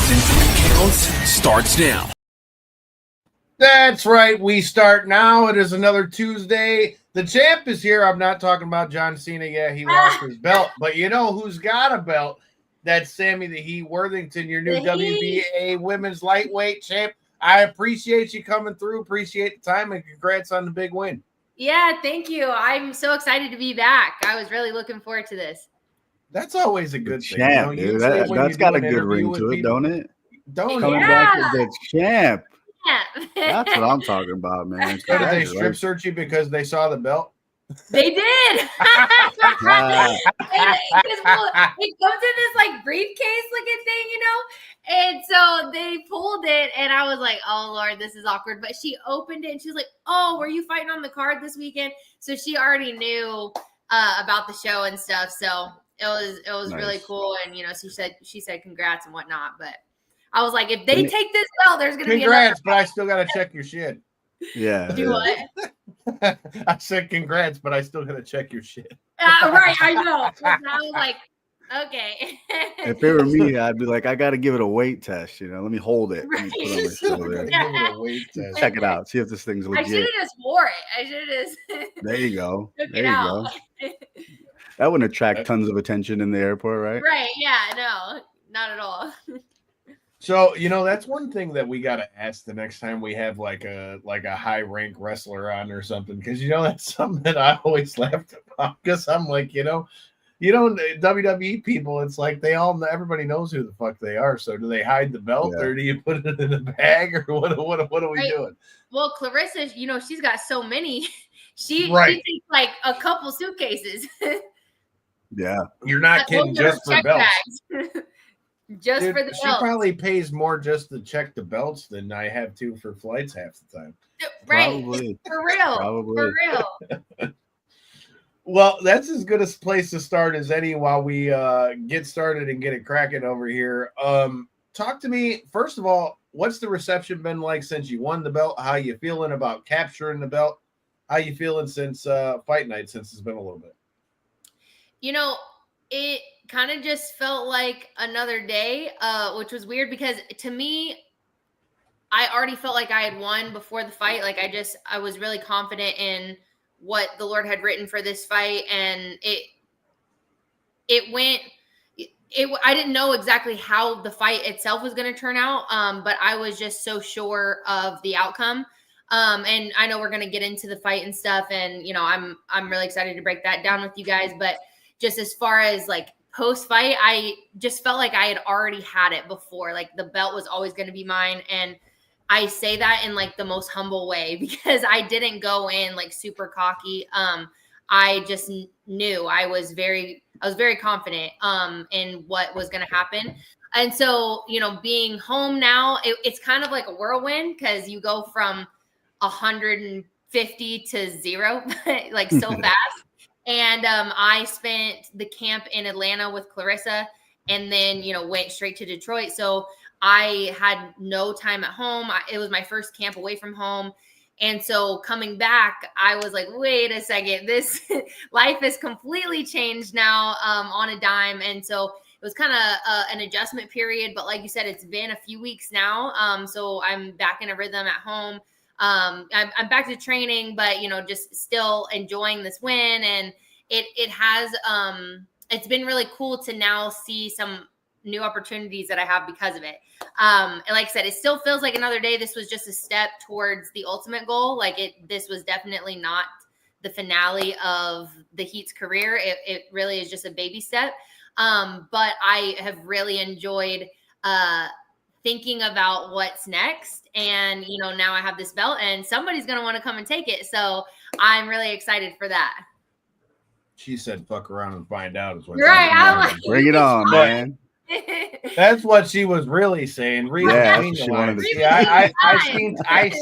Three Counts starts now. That's right. We start now. It is another Tuesday. The champ is here. I'm not talking about John Cena yet. He lost his belt. But you know who's got a belt? That's Sammy The Heat Worthington, your new WBA Women's Lightweight champ. I appreciate you coming through. Appreciate the time, and congrats on the big win. Yeah, thank you. I'm so excited to be back. I was really looking forward to this. That's always a good thing. Champ, dude. That's got a good ring to it, don't it? Coming back as the champ. Yeah. That's what I'm talking about, man. So did they strip search you because they saw the belt? They did. It comes in this like briefcase looking thing, you know? And so they pulled it and I was like, oh Lord, this is awkward. But she opened it and she was like, oh, were you fighting on the card this weekend? So she already knew about the show and stuff. So it was nice. Really cool. And you know, she said congrats and whatnot. But I was like, if they take this belt, there's gonna be congrats, but I still gotta check your shit. Yeah. Do what? I said congrats, but I still gotta check your shit. Right, I know. And I was like, okay. If it were me, I'd be like, I gotta give it a weight test. You know, let me hold it. Right. Give it a weight test. Check it out. See if this thing's legit. I should have just wore it. I should have just. There you go. There you go. That wouldn't attract tons of attention in the airport, right? Right. Yeah. No, not at all. So, you know, that's one thing that we got to ask the next time we have like a high rank wrestler on or something. Because, you know, that's something that I always laughed about. Because I'm like, you know, WWE people, it's like everybody knows who the fuck they are. So do they hide the belt or do you put it in a bag or what are we doing? Well, Clarissa, you know, she's got so many. She takes like a couple suitcases. Yeah. You're not kidding, just for belts. Just for the belts. She probably pays more just to check the belts than I have to for flights half the time. Right. Probably. For real. Probably. For real. Well, that's as good a place to start as any while we get started and get it cracking over here. Talk to me, first of all, what's the reception been like since you won the belt? How you feeling about capturing the belt? How you feeling since fight night, since it's been a little bit? You know, it kind of just felt like another day, which was weird because to me, I already felt like I had won before the fight. Like I was really confident in what the Lord had written for this fight. And I didn't know exactly how the fight itself was going to turn out. But I was just so sure of the outcome. And I know we're going to get into the fight and stuff. And, you know, I'm really excited to break that down with you guys. But just as far as like post-fight, I just felt like I had already had it before. Like the belt was always going to be mine. And I say that in like the most humble way because I didn't go in like super cocky. I just knew I was very confident in what was going to happen. And so, you know, being home now, it's kind of like a whirlwind because you go from 150 to 0 like so fast. And I spent the camp in Atlanta with Clarissa and then, you know, went straight to Detroit. So I had no time at home. It was my first camp away from home. And so coming back, I was like, wait a second, this life has completely changed now on a dime. And so it was kind of an adjustment period. But like you said, it's been a few weeks now. So I'm back in a rhythm at home. I'm back to training, but, you know, just still enjoying this win. And it has it's been really cool to now see some new opportunities that I have because of it. And like I said, it still feels like another day. This was just a step towards the ultimate goal. This was definitely not the finale of the Heat's career. It really is just a baby step. But I have really enjoyed thinking about what's next. And, you know, now I have this belt and somebody's going to want to come and take it. So I'm really excited for that. She said, fuck around and find out is what. Right. Bring it on, man. That's what she was really saying. I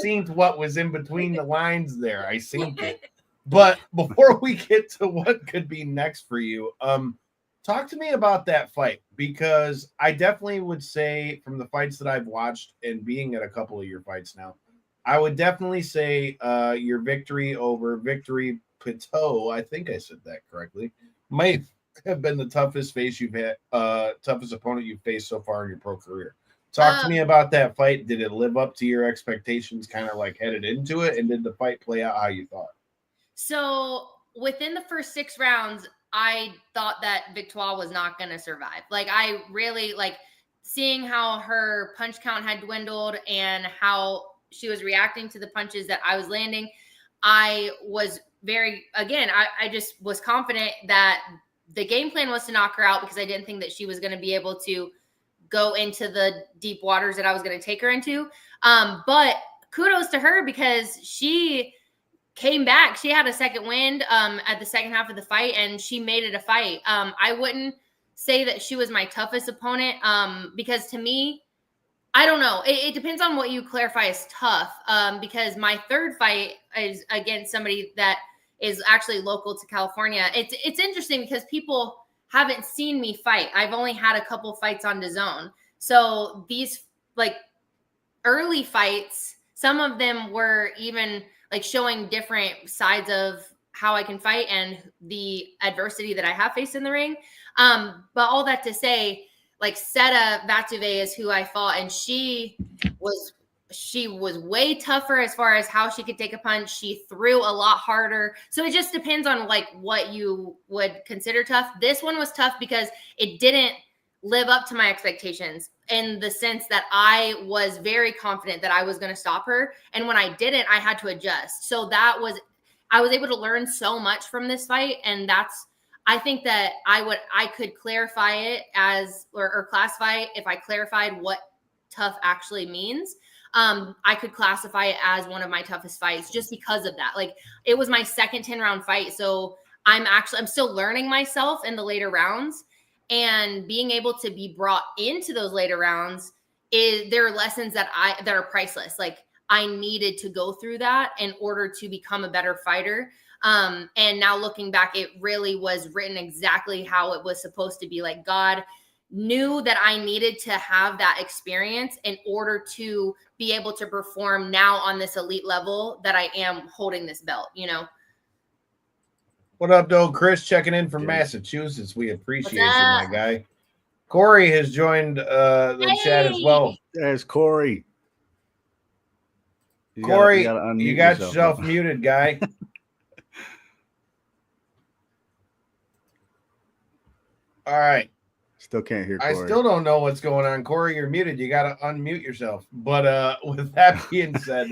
seen what was in between the lines there. I seen it. But before we get to what could be next for you, talk to me about that fight, because I definitely would say from the fights that I've watched and being at a couple of your fights now, I would definitely say your victory over Victory Pitot, I think I said that correctly, might have been the toughest face you've had, toughest opponent you've faced so far in your pro career. Talk to me about that fight. Did it live up to your expectations kind of like headed into it? And did the fight play out how you thought? So within the first 6 rounds, I thought that Victoire was not going to survive. Like, I really seeing how her punch count had dwindled and how she was reacting to the punches that I was landing. I was I just was confident that the game plan was to knock her out because I didn't think that she was going to be able to go into the deep waters that I was going to take her into. But kudos to her because she came back. She had a second wind at the second half of the fight, and she made it a fight. I wouldn't say that she was my toughest opponent because to me, I don't know. It depends on what you clarify as tough because my third fight is against somebody that is actually local to California. It's interesting because people haven't seen me fight. I've only had a couple fights on DAZN. So these early fights, some of them were even showing different sides of how I can fight and the adversity that I have faced in the ring. But all that to say, Seta Vatuve is who I fought, and she was way tougher as far as how she could take a punch. She threw a lot harder. So it just depends on what you would consider tough. This one was tough because it didn't live up to my expectations in the sense that I was very confident that I was going to stop her. And when I didn't, I had to adjust. So I was able to learn so much from this fight. And I think that I could clarify it or classify it if I clarified what tough actually means. I could classify it as one of my toughest fights just because of that. It was my second 10-round fight. So I'm still learning myself in the later rounds, and being able to be brought into those later rounds there are lessons that are priceless. I needed to go through that in order to become a better fighter. And now looking back, it really was written exactly how it was supposed to be. God knew that I needed to have that experience in order to be able to perform now on this elite level that I am holding this belt, What up, though? Chris checking in from Massachusetts. We appreciate you, my guy. Corey has joined the chat as well. There's Corey. Corey, you got yourself muted, guy. All right. Still can't hear Corey. I still don't know what's going on. Corey, you're muted. You got to unmute yourself. But with that being said,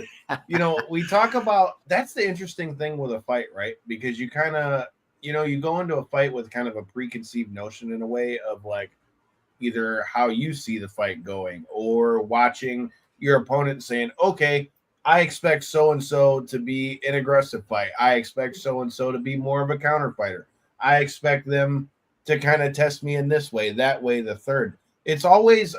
we talk about – that's the interesting thing with a fight, right? Because you kind of – you go into a fight with kind of a preconceived notion in a way of either how you see the fight going or watching your opponent saying, okay, I expect so-and-so to be an aggressive fight. I expect so-and-so to be more of a counter fighter. I expect them to kind of test me in this way, that way, the third. It's always,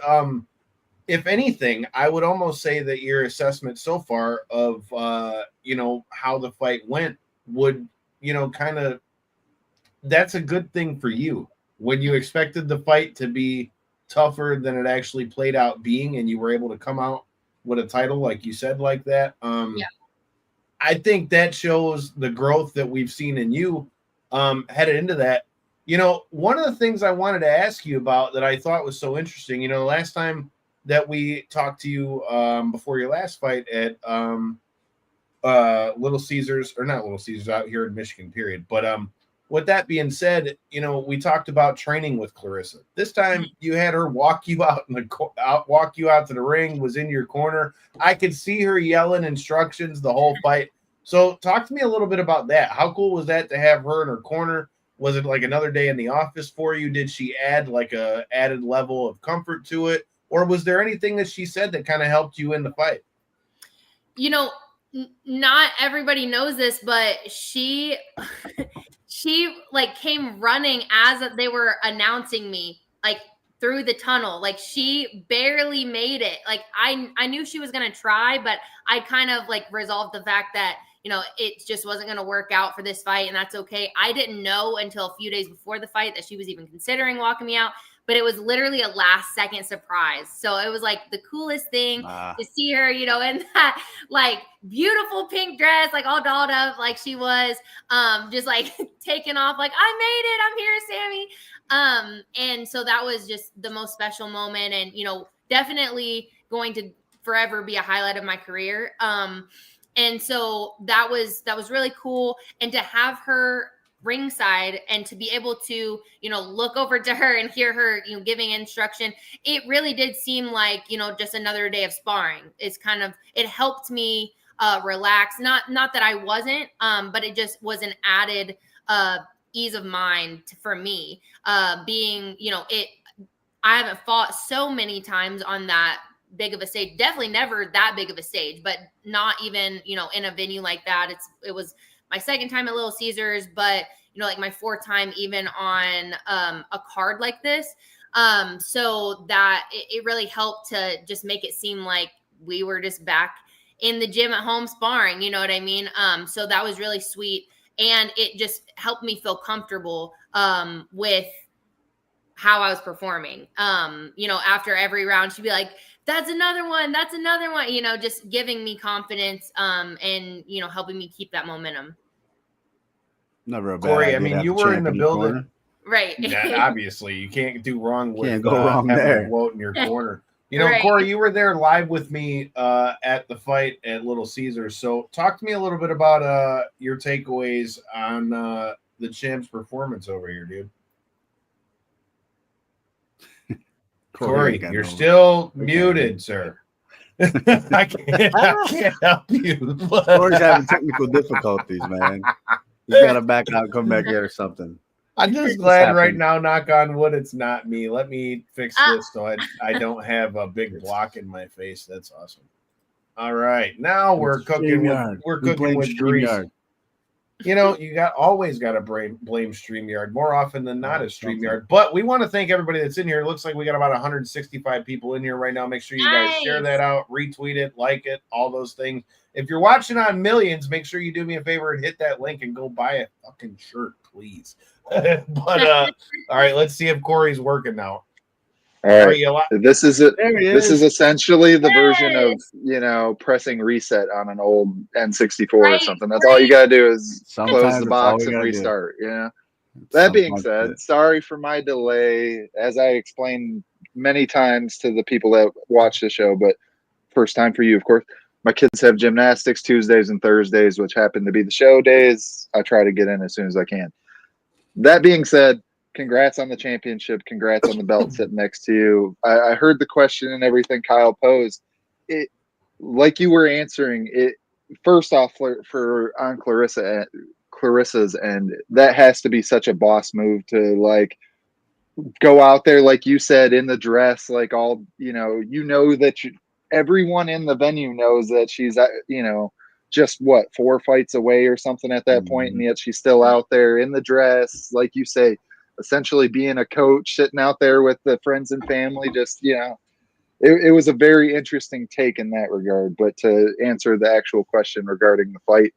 if anything, I would almost say that your assessment so far of, how the fight went would, kind of, that's a good thing for you. When you expected the fight to be tougher than it actually played out being, and you were able to come out with a title, like you said, like that. Yeah. I think that shows the growth that we've seen in you headed into that. One of the things I wanted to ask you about that I thought was so interesting, last time that we talked to you before your last fight at Little Caesars, or not Little Caesars, out here in Michigan, period. But with that being said, we talked about training with Clarissa. This time you had her walk you out walk you out to the ring, was in your corner. I could see her yelling instructions the whole fight. So talk to me a little bit about that. How cool was that to have her in her corner? Was it another day in the office for you? Did she add a added level of comfort to it? Or was there anything that she said that kind of helped you in the fight? Not everybody knows this, but she came running as they were announcing me through the tunnel. She barely made it. I knew she was going to try, but I kind of resolved the fact that it just wasn't going to work out for this fight, and that's okay. I didn't know until a few days before the fight that she was even considering walking me out. but it was literally a last second surprise. So it was like the coolest thing to see her, you know, in that like beautiful pink dress, like all dolled up like she was, just like taking off like, I made it, I'm here, Sammy. And so that was just the most special moment, and, you know, definitely going to forever be a highlight of my career. And so that was really cool. And to have her ringside and to be able to, you know, look over to her and hear her, you know, giving instruction, it really did seem like, you know, just another day of sparring. It's kind of, it helped me relax. Not that I wasn't, but it just was an added ease of mind for me, being, you know, I haven't fought so many times on that big of a stage, definitely never that big of a stage, but not even, you know, in a venue like that. It was my second time at Little Caesars, but, you know, like my fourth time even on a card like this. So that it really helped to just make it seem like we were just back in the gym at home sparring, you know what I mean? So that was really sweet. And it just helped me feel comfortable with how I was performing. You know, after every round, she'd be like, that's another one, you know, just giving me confidence, and, you know, helping me keep that momentum. Never a bad Corey, idea I mean, to have you a were champ in the your building. corner. Right. Yeah, obviously, you can't do wrong with Can't go wrong having there. a Wout in your corner. You know, Right. Corey, you were there live with me at the fight at Little Caesars. So talk to me a little bit about your takeaways on the champ's performance over here, dude. Corey, you're still muted, sir. I can't help you. Corey's having technical difficulties, man. He's got to back out and come back here or something. I'm just glad right now, knock on wood, it's not me. Let me fix this so I don't have a big block in my face. That's awesome. All right, now we're cooking with grease. You know, you always got to blame StreamYard. More often than not is StreamYard. But we want to thank everybody that's in here. It looks like we got about 165 people in here right now. Make sure you guys share that out, retweet it, like it, all those things. If you're watching on Millions, make sure you do me a favor and hit that link and go buy a fucking shirt, please. But all right, let's see if Corey's working now. All right, this is it. This is essentially the version of, you know, pressing reset on an old N64 or something. That's all you gotta do is close the box and restart. Yeah. That being said, sorry for my delay. As I explained many times to the people that watch the show, but first time for you, of course. My kids have gymnastics Tuesdays and Thursdays, which happen to be the show days. I try to get in as soon as I can. That being said, congrats on the championship. Congrats on the belt sitting next to you. I heard the question and everything Kyle posed. It, like you were answering it, first off for on Clarissa's end, that has to be such a boss move to like go out there, like you said, in the dress, like all, you know that everyone in the venue knows that she's, you know, just what, 4 fights away or something at that point, and yet she's still out there in the dress, like you say, essentially being a coach, sitting out there with the friends and family. Just, you know, it was a very interesting take in that regard. But to answer the actual question regarding the fight,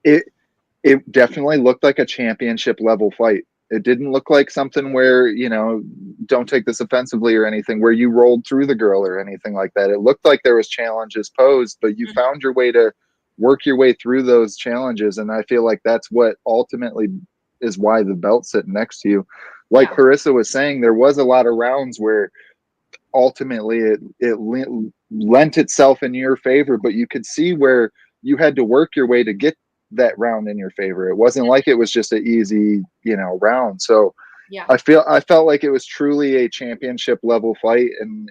it definitely looked like a championship level fight. It didn't look like something where, you know, don't take this offensively or anything, where you rolled through the girl or anything like that. It looked like there was challenges posed, but you found your way to work your way through those challenges. And I feel like that's what ultimately is why the belt's sitting next to you. Like Clarissa was saying, there was a lot of rounds where ultimately it lent itself in your favor, but you could see where you had to work your way to get that round in your favor. It wasn't like it was just an easy, you know, round. So I felt like it was truly a championship level fight, and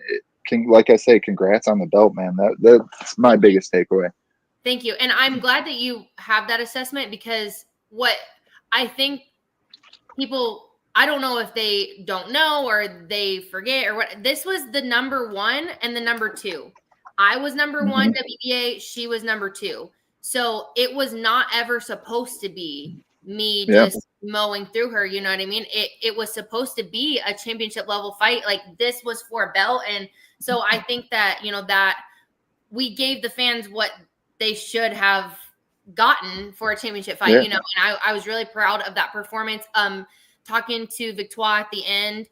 like I say, congrats on the belt, man. That's my biggest takeaway. Thank you. And I'm glad that you have that assessment, because what I think people, I don't know if they don't know or they forget or what, this was the number 1 and the number 2. I was number 1 WBA, she was number 2. So it was not ever supposed to be me just mowing through her. You know what I mean? It was supposed to be a championship level fight. Like, this was for a belt. And so I think that, you know, that we gave the fans what they should have gotten for a championship fight, you know, and I was really proud of that performance. Talking to Victoire at the end,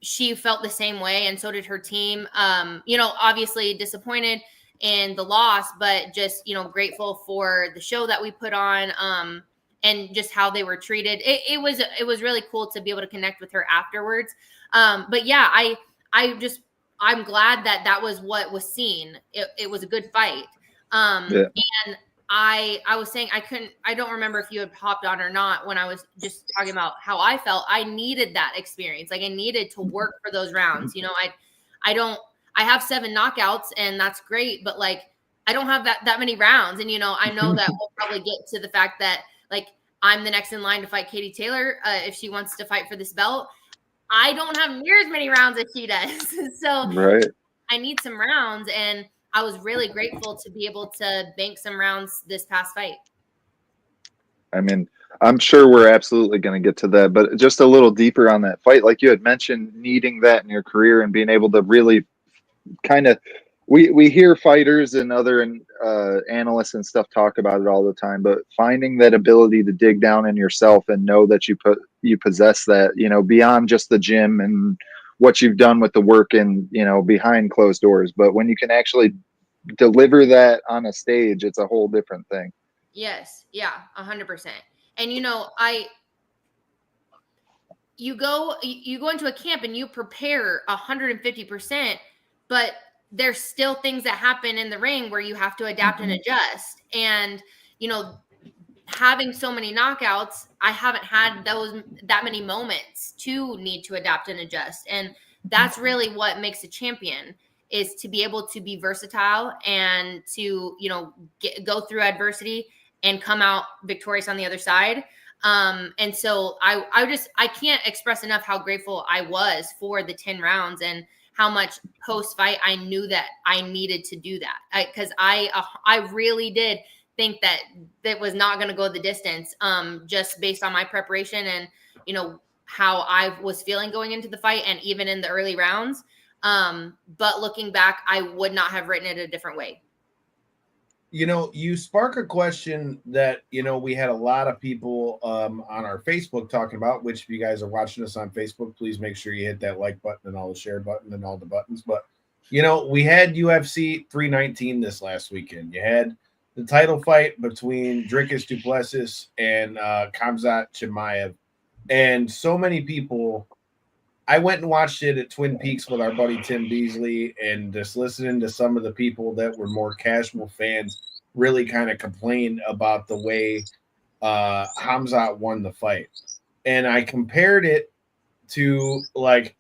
she felt the same way, and so did her team. Obviously disappointed in the loss, but just, grateful for the show that we put on, and just how they were treated. It was really cool to be able to connect with her afterwards. But yeah, I'm glad that was what was seen. It was a good fight. And I was saying, I don't remember if you had hopped on or not when I was just talking about how I felt. I needed that experience. Like, I needed to work for those rounds. I have 7 knockouts, and that's great, but like, I don't have that many rounds. And, I know that we'll probably get to the fact that, like, I'm the next in line to fight Katie Taylor if she wants to fight for this belt. I don't have near as many rounds as she does. So I need some rounds, and I was really grateful to be able to bank some rounds this past fight. I mean, I'm sure we're absolutely going to get to that, but just a little deeper on that fight, like you had mentioned, needing that in your career and being able to really kind of, we hear fighters and other analysts and stuff talk about it all the time, but finding that ability to dig down in yourself and know that you possess that, beyond just the gym and what you've done with the work and, behind closed doors. But when you can actually deliver that on a stage, it's a whole different thing. Yes. Yeah. 100%. And, you go into a camp and you prepare 150%, but there's still things that happen in the ring where you have to adapt and adjust. And, having so many knockouts, I haven't had that many moments to need to adapt and adjust. And that's really what makes a champion, is to be able to be versatile and to, go through adversity and come out victorious on the other side. And so I can't express enough how grateful I was for the 10 rounds and how much post-fight I knew that I needed to do that. Because I really did think that was not going to go the distance, just based on my preparation and, how I was feeling going into the fight and even in the early rounds. But looking back, I would not have written it a different way. You spark a question that, we had a lot of people on our Facebook talking about, which if you guys are watching us on Facebook, please make sure you hit that like button and all the share button and all the buttons. But, we had UFC 319 this last weekend. You had the title fight between Dricus du Plessis and Khamzat Chimaev. And so many people, I went and watched it at Twin Peaks with our buddy Tim Beasley, and just listening to some of the people that were more casual fans really kind of complain about the way Khamzat won the fight. And I compared it to, like,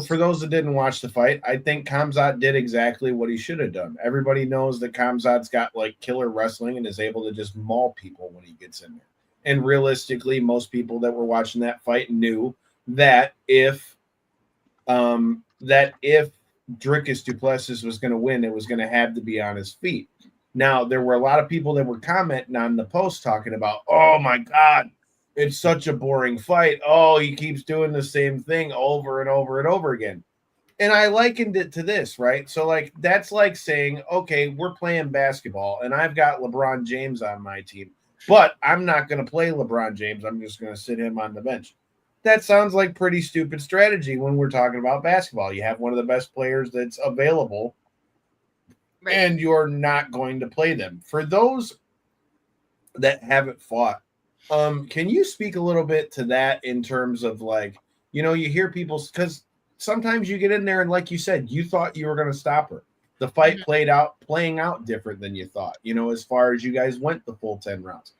for those that didn't watch the fight, I think Khamzat did exactly what he should have done. Everybody knows that Khamzat's got like killer wrestling and is able to just maul people when he gets in there. And realistically, most people that were watching that fight knew that if Dricus du Plessis was going to win, it was going to have to be on his feet. Now, there were a lot of people that were commenting on the post talking about, oh my God, it's such a boring fight. Oh, he keeps doing the same thing over and over and over again. And I likened it to this, right? So, like, that's like saying, okay, we're playing basketball and I've got LeBron James on my team, but I'm not going to play LeBron James. I'm just going to sit him on the bench. That sounds like pretty stupid strategy when we're talking about basketball. You have one of the best players that's available, right, and you're not going to play them. For those that haven't fought, can you speak a little bit to that in terms of, like, you hear people, because sometimes you get in there and, like you said, you thought you were going to stop her. The fight playing out different than you thought, as far as you guys went the full 10 rounds.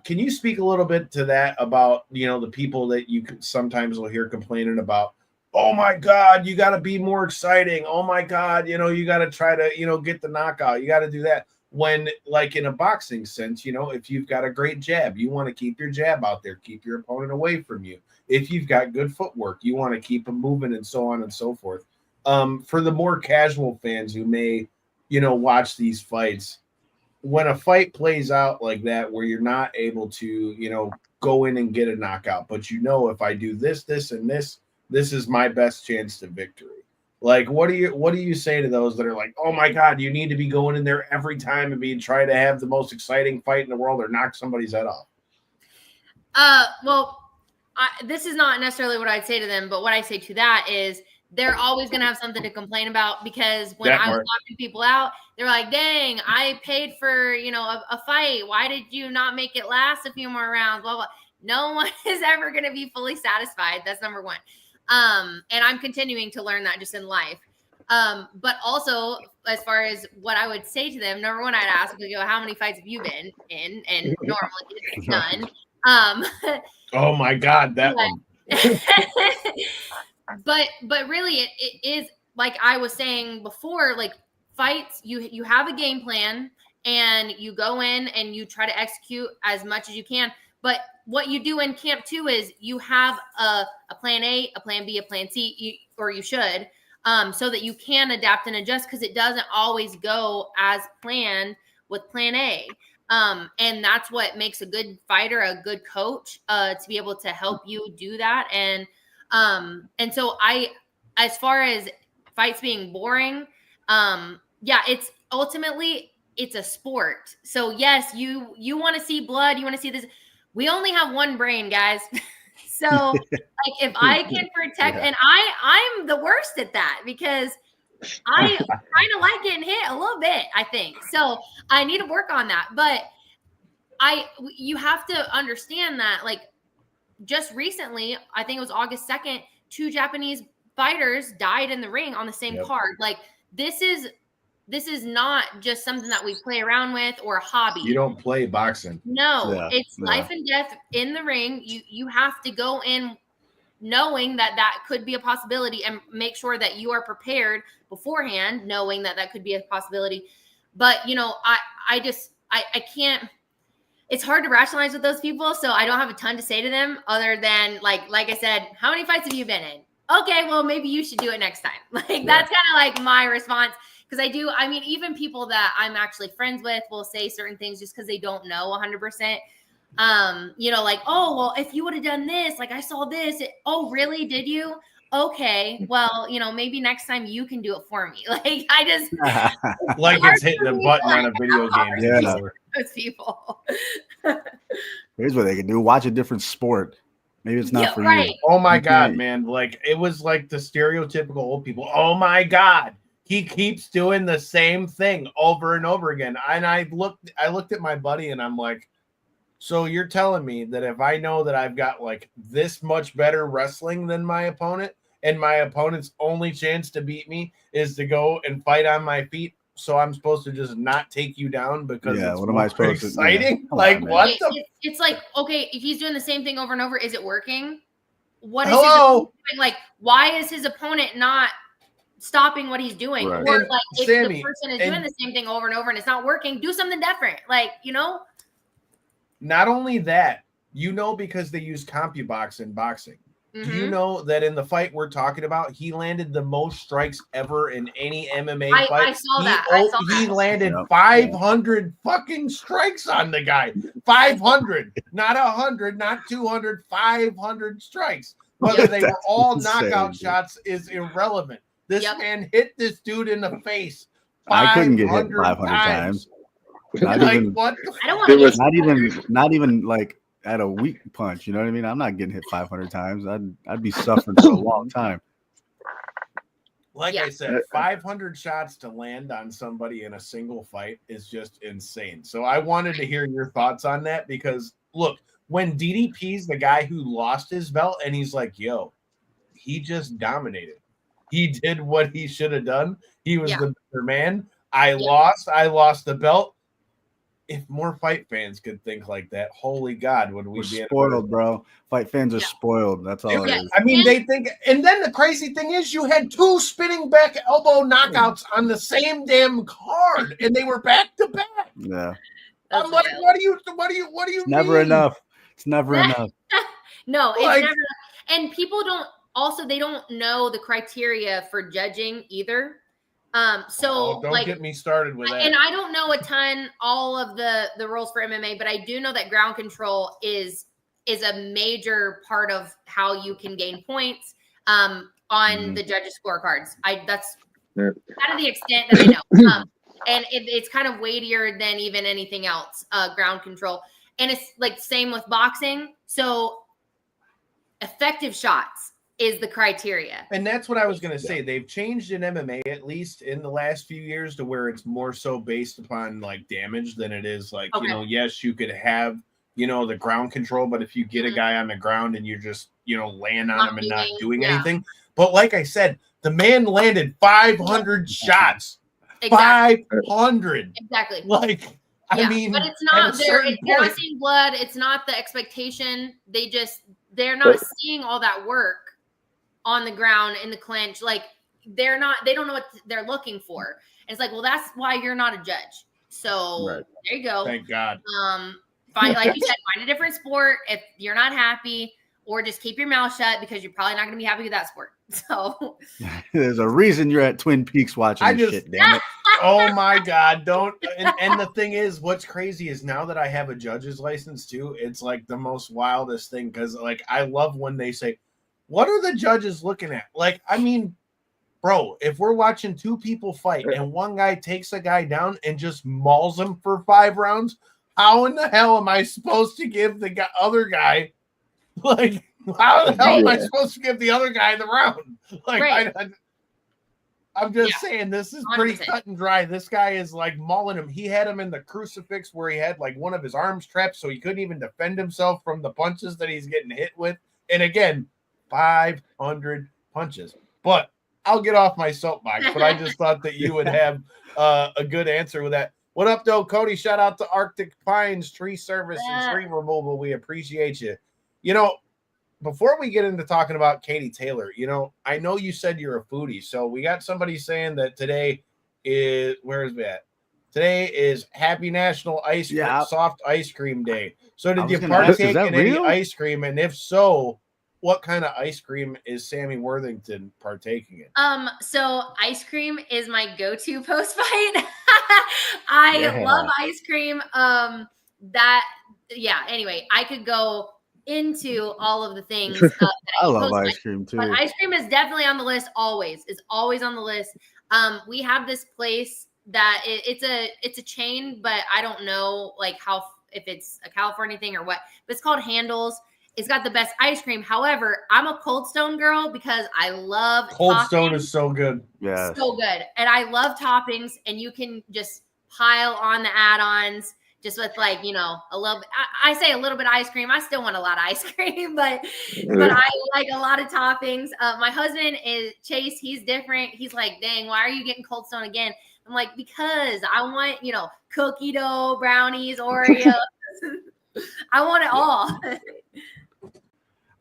Can you speak a little bit to that about, the people that you sometimes will hear complaining about, oh my God, you got to be more exciting. Oh my God, you got to try to, get the knockout. You got to do that. When, like, in a boxing sense, if you've got a great jab, you want to keep your jab out there, keep your opponent away from you. If you've got good footwork, you want to keep them moving and so on and so forth. For the more casual fans who may, watch these fights, when a fight plays out like that, where you're not able to, go in and get a knockout, but if I do this, this, and this is my best chance to victory. Like, what do you say to those that are like, oh my God, you need to be going in there every time and trying to have the most exciting fight in the world or knock somebody's head off? Well, this is not necessarily what I'd say to them, but what I say to that is they're always going to have something to complain about, because when I was knocking people out, they're like, dang, I paid for, a fight. Why did you not make it last a few more rounds? Blah, blah. No one is ever going to be fully satisfied. That's number one. And I'm continuing to learn that just in life. But also, as far as what I would say to them, number one, I'd ask, how many fights have you been in? And normally it's none. Oh my God, that one. But really it is, like I was saying before, like fights, you have a game plan and you go in and you try to execute as much as you can. But what you do in camp too is you have a plan A, a plan B, a plan C, or you should, so that you can adapt and adjust, because it doesn't always go as planned with plan A. And that's what makes a good fighter, a good coach, to be able to help you do that. And so as far as fights being boring, it's ultimately, it's a sport. So yes, you want to see blood, you want to see this. We only have one brain, guys. So like if I can protect, and I'm the worst at that, because I kind of like getting hit a little bit, I think. So I need to work on that. But you have to understand that, like, just recently, I think it was August 2nd, 2 Japanese fighters died in the ring on the same card. Like, this is not just something that we play around with or a hobby. You don't play boxing. No, it's life and death in the ring. You have to go in knowing that could be a possibility, and make sure that you are prepared beforehand, knowing that could be a possibility. But, I can't. It's hard to rationalize with those people, so I don't have a ton to say to them other than, like I said, how many fights have you been in? Okay, well, maybe you should do it next time. That's kind of like my response, because even people that I'm actually friends with will say certain things just because they don't know 100%. Like, oh, well, if you would have done this, like I saw this. Oh, really? Did you? Okay, well, maybe next time you can do it for me. Like, I just like it's hitting a button on a video game. Yeah, those people. Here's what they can do: watch a different sport. Maybe it's not for you. Oh my God, man! Like, it was like the stereotypical old people. Oh my God, he keeps doing the same thing over and over again. And I looked at my buddy and I'm like, so you're telling me that if I know that I've got like this much better wrestling than my opponent, and my opponent's only chance to beat me is to go and fight on my feet, so I'm supposed to just not take you down because it's what am I supposed exciting? To? Like, what? It's like, okay, if he's doing the same thing over and over, is it working? What is his opponent doing? Like, why is his opponent not stopping what he's doing? Right. Or like, if the person is doing the same thing over and over and it's not working, do something different. Like, Not only that, because they use CompuBox in boxing. Do you know that in the fight we're talking about, he landed the most strikes ever in any MMA fight? I saw that. He landed 500 fucking strikes on the guy. 500, not 100, not 200, 500 strikes. Whether they were all knockout shots is irrelevant. This man hit this dude in the face. I couldn't get hit 500 times. Not even, what? I don't want to not even like at a weak punch. You know what I mean? I'm not getting hit 500 times. I'd be suffering for a long time. Like I said, 500 shots to land on somebody in a single fight is just insane. So I wanted to hear your thoughts on that, because look, when DDP's the guy who lost his belt and he's like, yo, he just dominated. He did what he should have done. He was the better man. I lost the belt. If more fight fans could think like that, holy God, would we be spoiled, bro? Fight fans are spoiled. That's all it is. I mean, they think, and then the crazy thing is, you had 2 spinning back elbow knockouts on the same damn card, and they were back to back. Yeah. I'm like, what do you It's never enough. It's never enough. No, it's never. And people they don't know the criteria for judging either. Don't get me started with that. And I don't know a ton, all of the rules for MMA, but I do know that ground control is a major part of how you can gain points on the judges' scorecards. That's kind of the extent that I know. And it's kind of weightier than even anything else, ground control. And it's like same with boxing. So effective shots is the criteria. And that's what I was going to say. They've changed in MMA, at least in the last few years, to where it's more so based upon like damage than it is like, yes, you could have, the ground control, but if you get a guy on the ground and you're just, laying on him and not doing anything. But like I said, the man landed 500 shots. Exactly. 500. Exactly. Like, I mean, but it's not they're not seeing blood. It's not the expectation. They're not seeing all that work on the ground in the clinch. Like they don't know what they're looking for. And it's like, well, that's why you're not a judge. So there you go. Thank God. Like you said, find a different sport if you're not happy, or just keep your mouth shut because you're probably not going to be happy with that sport. So there's a reason you're at Twin Peaks watching this shit, damn it. Oh my God. Don't. And the thing is, what's crazy is now that I have a judge's license too, it's like the most wildest thing. Cause like, I love when they say, what are the judges looking at? Like, I mean, bro, if we're watching two people fight and one guy takes a guy down and just mauls him for 5 rounds, how in the hell am I supposed to give the other guy, like, how the hell am I supposed to give the other guy the round? Like, I'm just saying, this is pretty 100%. Cut and dry. This guy is like mauling him. He had him in the crucifix where he had like one of his arms trapped, so he couldn't even defend himself from the punches that he's getting hit with. And again, 500 punches. But I'll get off my soapbox, but I just thought that you would have a good answer with that. What up, though, Cody? Shout out to Arctic Pines Tree Service and Tree Removal. We appreciate you. Before we get into talking about Katie Taylor, I know you said you're a foodie, so we got somebody saying that today is, where is that? Today is Happy National Soft Ice Cream Day. So did you partake in any ice cream? And if so, what kind of ice cream is Sammy Worthington partaking in? So ice cream is my go-to post-fight. I love ice cream. Anyway, I could go into all of the things. I love ice cream too. But ice cream is definitely on the list. It's always on the list. We have this place that it's a chain, but I don't know like if it's a California thing or what. But it's called Handles. It's got the best ice cream. However, I'm a Cold Stone girl because I love Cold Stone is so good. Yeah. So good. And I love toppings, and you can just pile on the add-ons just with like, a little bit. I say a little bit of ice cream. I still want a lot of ice cream, but I like a lot of toppings. My husband is Chase. He's different. He's like, dang, why are you getting Cold Stone again? I'm like, because I want, cookie dough, brownies, Oreos. I want it all.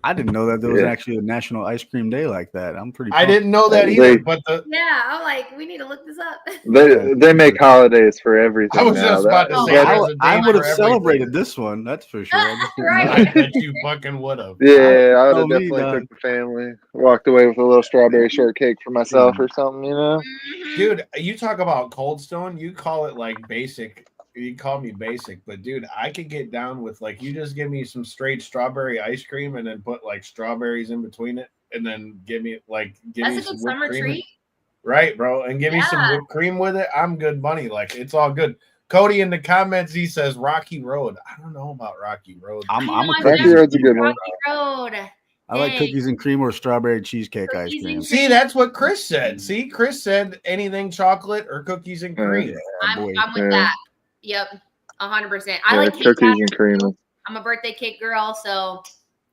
I didn't know that there was actually a National Ice Cream Day like that. I'm pretty. I didn't know that either. I'm like, we need to look this up. They make holidays for everything. I was just about to say, I would have celebrated this one. That's for sure. I bet you fucking would have. Yeah, I would have definitely took the family, walked away with a little strawberry shortcake for myself or something. Dude, you talk about Cold Stone. You call it like basic. You call me basic, but dude, I could get down with like, you just give me some straight strawberry ice cream and then put like strawberries in between it, and then give me some summer treat, right, bro? And give me some whipped cream with it. I'm good money. Like, it's all good. Cody in the comments, he says Rocky Road. I don't know about Rocky Road. I'm a Rocky Road's a good one. Rocky Road. I like cookies and cream or strawberry cheesecake ice cream. See, that's what Chris said. See, Chris said anything chocolate or cookies and cream. I'm with that. Yep, 100%. I like cookies and cream. I'm a birthday cake girl, so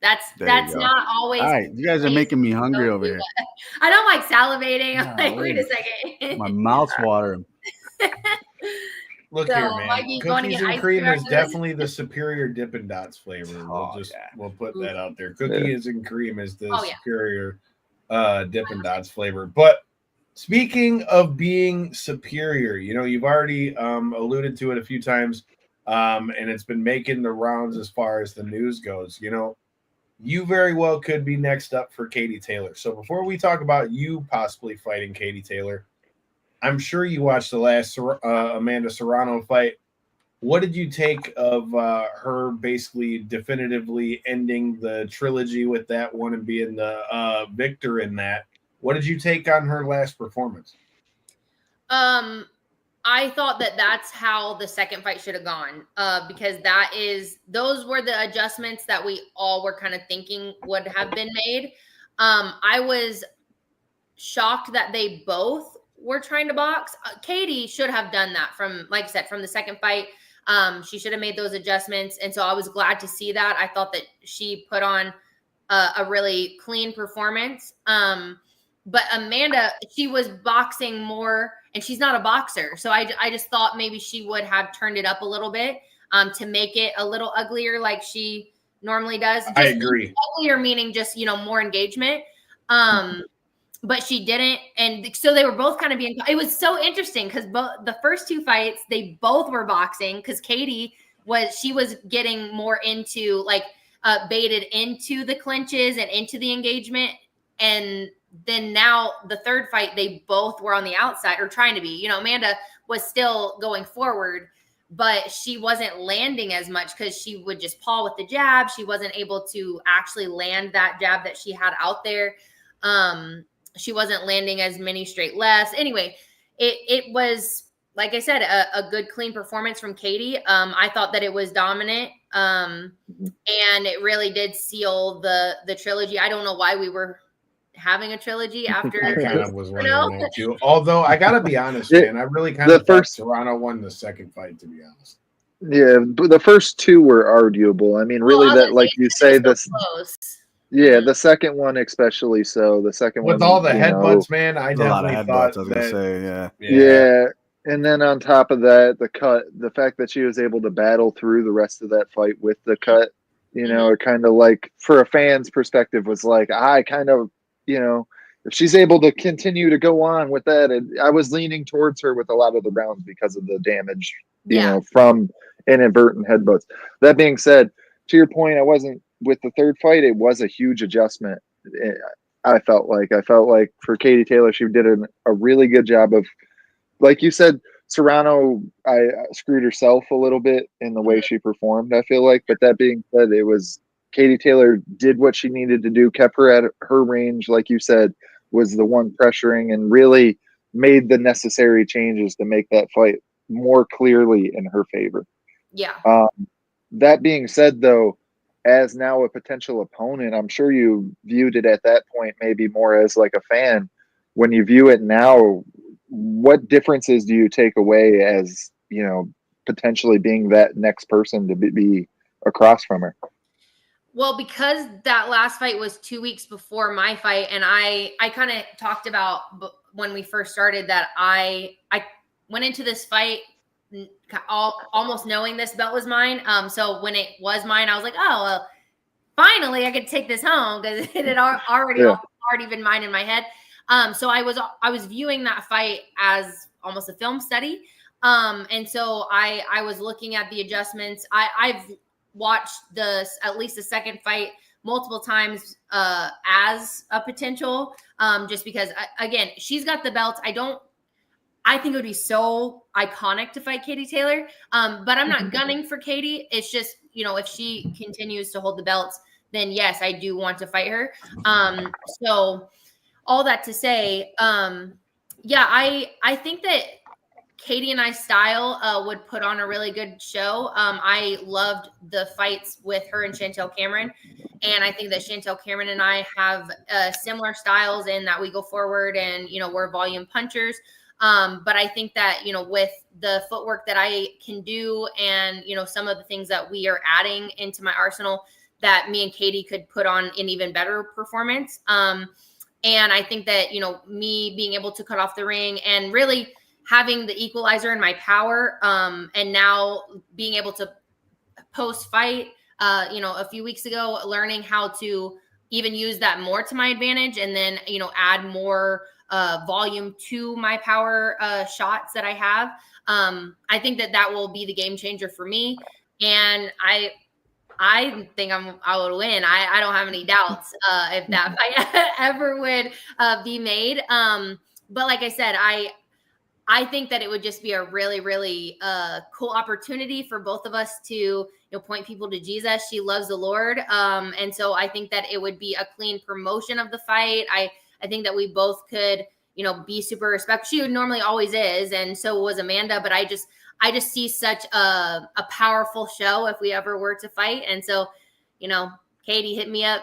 that's not always. All right, you guys are making me hungry over here. I don't like salivating. I'm like, wait a second. My mouth's watering. Look here, man. Cookies and cream is definitely the superior Dippin' Dots flavor. We'll put that out there. Cookies and cream is the superior Dippin' Dots flavor. But speaking of being superior, you've already alluded to it a few times, and it's been making the rounds as far as the news goes. You very well could be next up for Katie Taylor. So before we talk about you possibly fighting Katie Taylor, I'm sure you watched the last Amanda Serrano fight. What did you take of her basically definitively ending the trilogy with that one and being the victor in that? What did you take on her last performance? I thought that that's how the second fight should have gone, because those were the adjustments that we all were kind of thinking would have been made. I was shocked that they both were trying to box. Katie should have done that from, like I said, from the second fight. She should have made those adjustments. And so I was glad to see that. I thought that she put on a really clean performance. But Amanda, she was boxing more, and she's not a boxer. So I just thought maybe she would have turned it up a little bit to make it a little uglier like she normally does. Just I agree. Uglier meaning just, more engagement. But she didn't. And so they were both kind of being, it was so interesting because the first two fights, they both were boxing because Katie was getting more into baited into the clinches and into the engagement. And then now the third fight, they both were on the outside or trying to be, Amanda was still going forward, but she wasn't landing as much because she would just paw with the jab. She wasn't able to actually land that jab that she had out there. She wasn't landing as many straight lefts. Anyway, it was, like I said, a good, clean performance from Katie. I thought that it was dominant, and it really did seal the trilogy. I don't know why we were having a trilogy after. I kind of was wondering that too. Although I gotta be honest, man, I really kind of thought Serrano won the second fight, to be honest. Yeah, but the first two were arguable. I mean, really, that like you say this. Close. Yeah, the second one especially so. The second one with all the headbutts, man, I definitely thought I was gonna say, yeah. And then on top of that, the fact that she was able to battle through the rest of that fight with the cut, it kind of like, for a fan's perspective, was like, I kind of, if she's able to continue to go on with that, I was leaning towards her with a lot of the rounds because of the damage, from inadvertent headbutts. That being said, to your point, with the third fight, it was a huge adjustment. I felt like for Katie Taylor, she did a really good job of, like you said, Serrano, I screwed herself a little bit in the way she performed, I feel like. But that being said, it was Katie Taylor did what she needed to do, kept her at her range, like you said, was the one pressuring and really made the necessary changes to make that fight more clearly in her favor. Yeah. That being said, though, as now a potential opponent, I'm sure you viewed it at that point maybe more as like a fan. When you view it now, what differences do you take away as, potentially being that next person to be across from her? Well, because that last fight was 2 weeks before my fight, and I kind of talked about when we first started that I went into this fight almost knowing this belt was mine. So when it was mine, I was like, oh, well, finally I could take this home because it had already been mine in my head. So I was viewing that fight as almost a film study. And so I was looking at the adjustments. I've watched at least the second fight multiple times as a potential, just because again, she's got the belts. I think it would be so iconic to fight Katie Taylor. But I'm not gunning for Katie. It's just, if she continues to hold the belts, then yes, I do want to fight her. So all that to say, I think that Katie and I's style would put on a really good show. I loved the fights with her and Chantel Cameron. And I think that Chantel Cameron and I have similar styles in that we go forward and, we're volume punchers. But I think that, with the footwork that I can do and, some of the things that we are adding into my arsenal, that me and Katie could put on an even better performance. And I think that, me being able to cut off the ring and really having the equalizer in my power, and now being able to post-fight, a few weeks ago, learning how to even use that more to my advantage and then, add more volume to my power shots that I have. I think that will be the game changer for me. And I think I would win. I don't have any doubts if that fight ever would be made. But like I said, I think that it would just be a really, really cool opportunity for both of us to point people to Jesus. She loves the Lord. And so I think that it would be a clean promotion of the fight. I think that we both could, be super respectful. She normally always is, and so was Amanda. But I just see such a powerful show if we ever were to fight. And so, Katie, hit me up.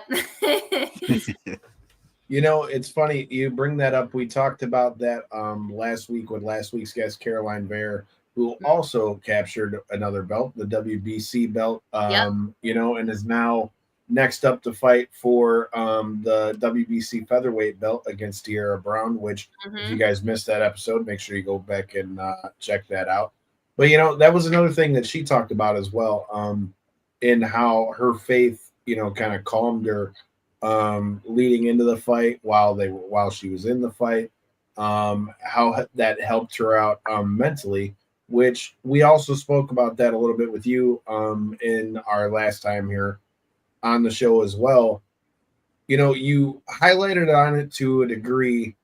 It's funny you bring that up. We talked about that last week with last week's guest, Caroline Vare, who also captured another belt, the WBC belt, and is now next up to fight for the WBC featherweight belt against Tierra Brown, which if you guys missed that episode, make sure you go back and check that out. But, that was another thing that she talked about as well, in how her faith, kind of calmed her leading into the fight while she was in the fight, how that helped her out mentally, which we also spoke about that a little bit with you in our last time here on the show as well. You highlighted on it to a degree,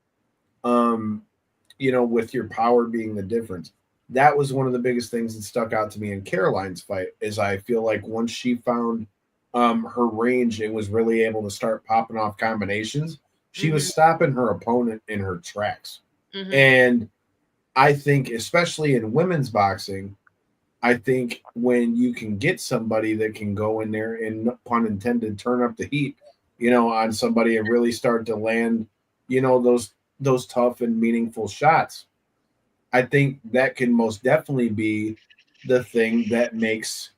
with your power being the difference. That was one of the biggest things that stuck out to me in Caroline's fight, is I feel like once she found her range and was really able to start popping off combinations, she was stopping her opponent in her tracks. And I think, especially in women's boxing, I think when you can get somebody that can go in there and, pun intended, turn up the heat, on somebody and really start to land, those tough and meaningful shots, I think that can most definitely be the thing that makes,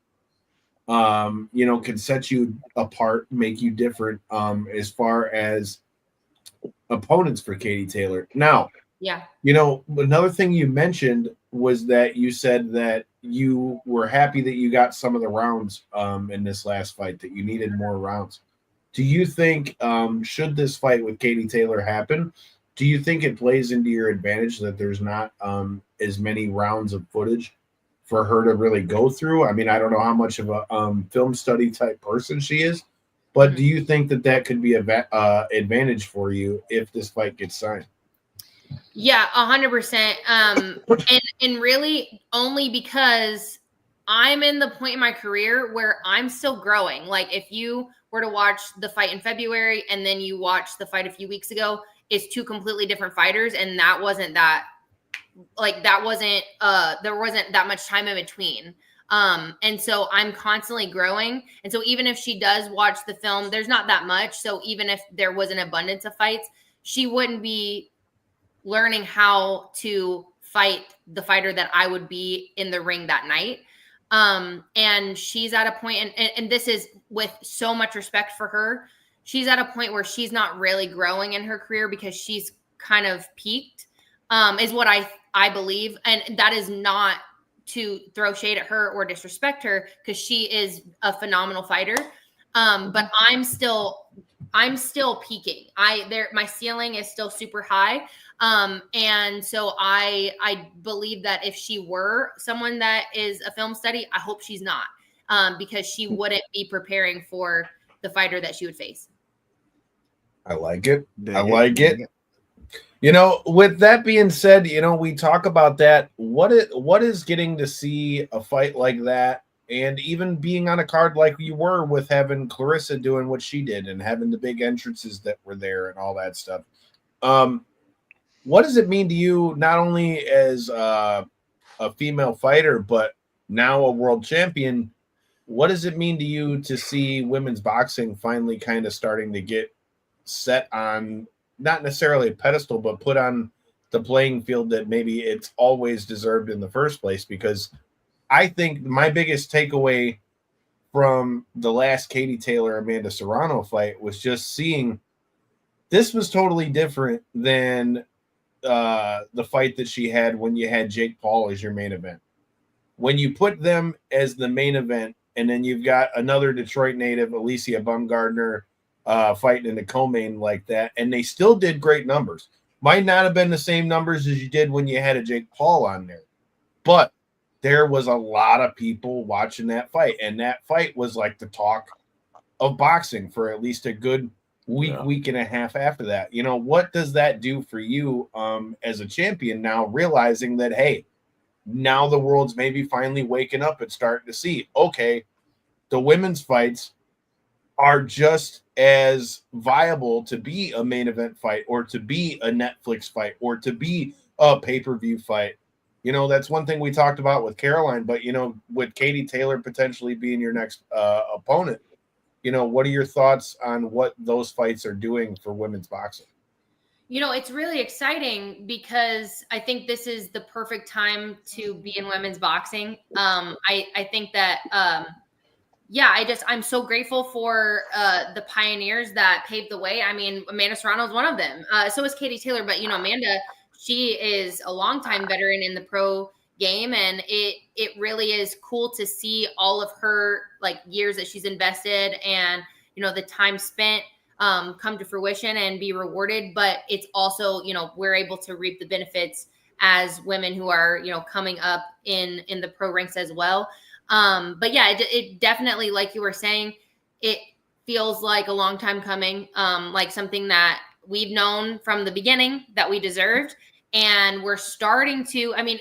can set you apart, make you different as far as opponents for Katie Taylor. Now, another thing you mentioned was that you said that you were happy that you got some of the rounds in this last fight, that you needed more rounds. Do you think, should this fight with Katie Taylor happen, do you think it plays into your advantage that there's not as many rounds of footage for her to really go through? I mean, I don't know how much of a film study type person she is, but do you think that could be an advantage for you if this fight gets signed? Yeah, 100%. And really only because I'm in the point in my career where I'm still growing. Like, if you were to watch the fight in February and then you watch the fight a few weeks ago, it's two completely different fighters. And there wasn't that much time in between. And so I'm constantly growing. And so even if she does watch the film, there's not that much. So even if there was an abundance of fights, she wouldn't be learning how to fight the fighter that I would be in the ring that night. And she's at a point, and this is with so much respect for her, she's at a point where she's not really growing in her career because she's kind of peaked, is what I believe. And that is not to throw shade at her or disrespect her, because she is a phenomenal fighter. But I'm still peaking. My ceiling is still super high. And so I believe that if she were someone that is a film study, I hope she's not, because she wouldn't be preparing for the fighter that she would face. I like it. I like it. With that being said, we talk about that. What is getting to see a fight like that, and even being on a card like you were with having Clarissa doing what she did and having the big entrances that were there and all that stuff. What does it mean to you, not only as a female fighter, but now a world champion? What does it mean to you to see women's boxing finally kind of starting to get set on, not necessarily a pedestal, but put on the playing field that maybe it's always deserved in the first place? Because I think my biggest takeaway from the last Katie Taylor Amanda Serrano fight was just seeing this was totally different than the fight that she had when you had Jake Paul as your main event. When you put them as the main event, and then you've got another Detroit native, Alicia Baumgardner, fighting in the co-main like that, and they still did great numbers. Might not have been the same numbers as you did when you had a Jake Paul on there, but there was a lot of people watching that fight, and that fight was like the talk of boxing for at least a good week and a half after that. What does that do for you as a champion now, realizing that, hey, now the world's maybe finally waking up and starting to see, okay, the women's fights are just as viable to be a main event fight or to be a Netflix fight or to be a pay-per-view fight. You know, that's one thing we talked about with Caroline, but, you know, with Katie Taylor potentially being your next opponent, you know, what are your thoughts on what those fights are doing for women's boxing? You know, it's really exciting because I think this is the perfect time to be in women's boxing. I think that, I'm so grateful for the pioneers that paved the way. I mean, Amanda Serrano is one of them. So is Katie Taylor, but, you know, Amanda, she is a longtime veteran in the pro game, and it really is cool to see all of her like years that she's invested and, you know, the time spent come to fruition and be rewarded. But it's also, you know, we're able to reap the benefits as women who are, you know, coming up in the pro ranks as well. But yeah, it definitely, like you were saying, it feels like a long time coming, like something that we've known from the beginning that we deserved. And we're starting to, I mean,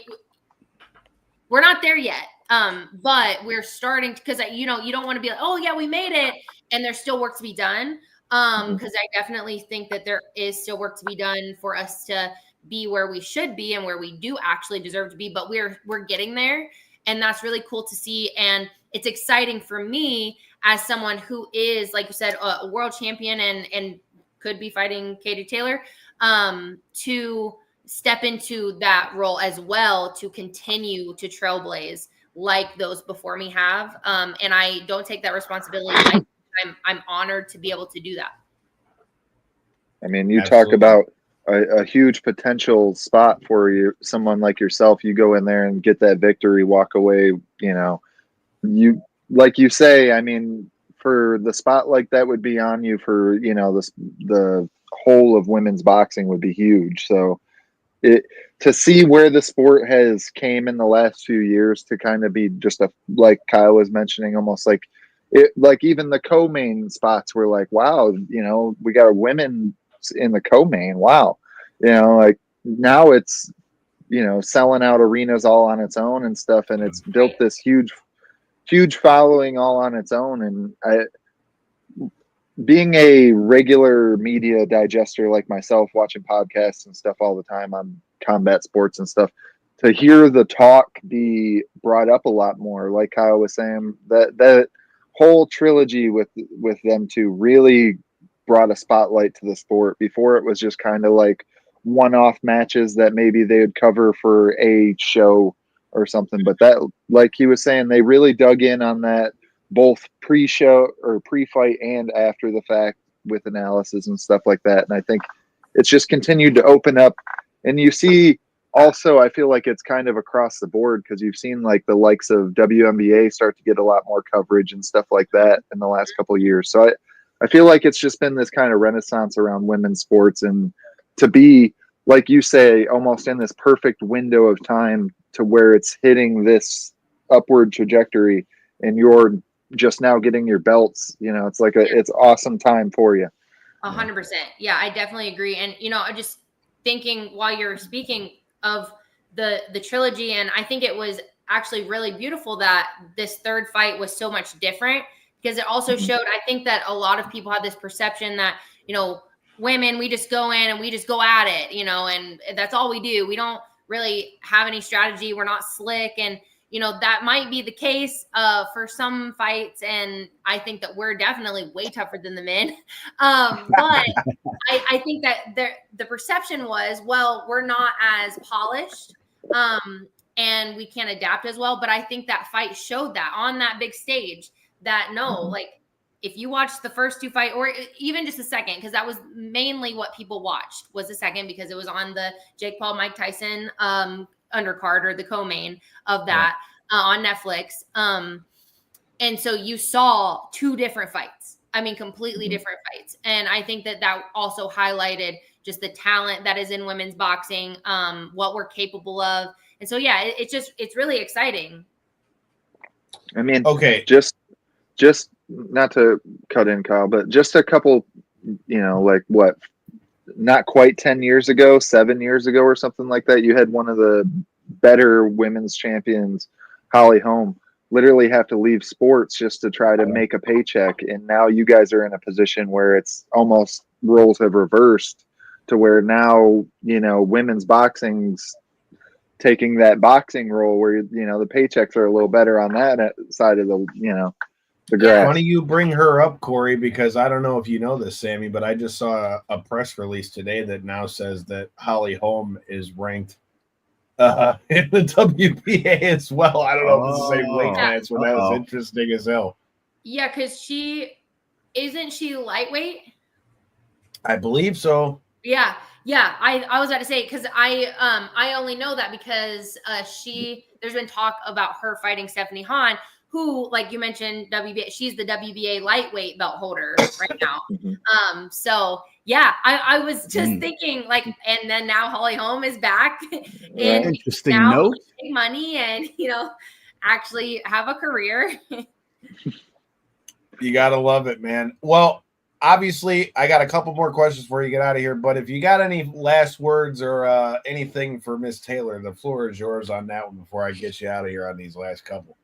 we're not there yet. But we're starting to, because, you know, you don't want to be like, oh yeah, we made it, and there's still work to be done. Because I definitely think that there is still work to be done for us to be where we should be and where we do actually deserve to be. But we're getting there, and that's really cool to see. And it's exciting for me as someone who is, like you said, a world champion and could be fighting Katie Taylor, to step into that role as well, to continue to trailblaze like those before me have. And I don't take that responsibility lightly. I'm honored to be able to do that. I mean, you Absolutely. Talk about a huge potential spot for you, someone like yourself. You go in there and get that victory, walk away, you know, you, like you say, I mean, for the spot like that would be on you for, you know, the whole of women's boxing would be huge. So to see where the sport has came in the last few years to kind of be just like Kyle was mentioning, almost like it, like even the co-main spots were like, wow, you know, we got a women in the co-main. Wow. You know, like now it's, you know, selling out arenas all on its own and stuff. And it's built this huge following all on its own. And being a regular media digester like myself, watching podcasts and stuff all the time on combat sports and stuff, to hear the talk be brought up a lot more, like Kyle was saying, that whole trilogy with them two really brought a spotlight to the sport. Before it was just kind of like one-off matches that maybe they would cover for a show or something. But that, like he was saying, they really dug in on that both pre-show or pre-fight and after the fact with analysis and stuff like that. And I think it's just continued to open up. And you see also, I feel like it's kind of across the board, because you've seen like the likes of WNBA start to get a lot more coverage and stuff like that in the last couple of years. So I feel like it's just been this kind of renaissance around women's sports, and to be, like you say, almost in this perfect window of time to where it's hitting this upward trajectory, and you're just now getting your belts, you know, it's like it's awesome time for you. 100%. Yeah, I definitely agree. And, you know, I'm just thinking while you're speaking of the trilogy, and I think it was actually really beautiful that this third fight was so much different, because it also showed, I think that a lot of people had this perception that, you know, women, we just go in and we just go at it, you know, and that's all we do. We don't really have any strategy. We're not slick. And, you know, that might be the case for some fights. And I think that we're definitely way tougher than the men. But I think that the perception was, well, we're not as polished and we can't adapt as well. But I think that fight showed that on that big stage, that no, like if you watch the first two fight, or even just the second, because that was mainly what people watched, was the second, because it was on the Jake Paul, Mike Tyson undercard, or the co-main of that on Netflix. And so you saw two different fights. I mean, completely different fights. And I think that also highlighted just the talent that is in women's boxing, what we're capable of. And so, yeah, it's really exciting. I mean, okay, just not to cut in, Kyle, but just a couple, you know, like what, not quite 10 years ago, 7 years ago or something like that, you had one of the better women's champions, Holly Holm, literally have to leave sports just to try to make a paycheck. And now you guys are in a position where it's almost roles have reversed to where now, you know, women's boxing's taking that boxing role where, you know, the paychecks are a little better on that side of the, you know, the grass. Funny you bring her up, Corey, because I don't know if you know this, Sammy, but I just saw a press release today that now says that Holly Holm is ranked in the WBA as well. I don't know if it's the same weight class, but that was interesting as hell. Yeah, because isn't she lightweight? I believe so. Yeah. I was about to say, because I only know that because there's been talk about her fighting Stephanie Hahn, who, like you mentioned, WBA, she's the WBA lightweight belt holder right now. So yeah, I was just thinking, like, and then now Holly Holm is back, and interesting now note. make money and, you know, actually have a career. You gotta love it, man. Well, obviously, I got a couple more questions before you get out of here, but if you got any last words or anything for Miss Taylor, the floor is yours on that one before I get you out of here on these last couple.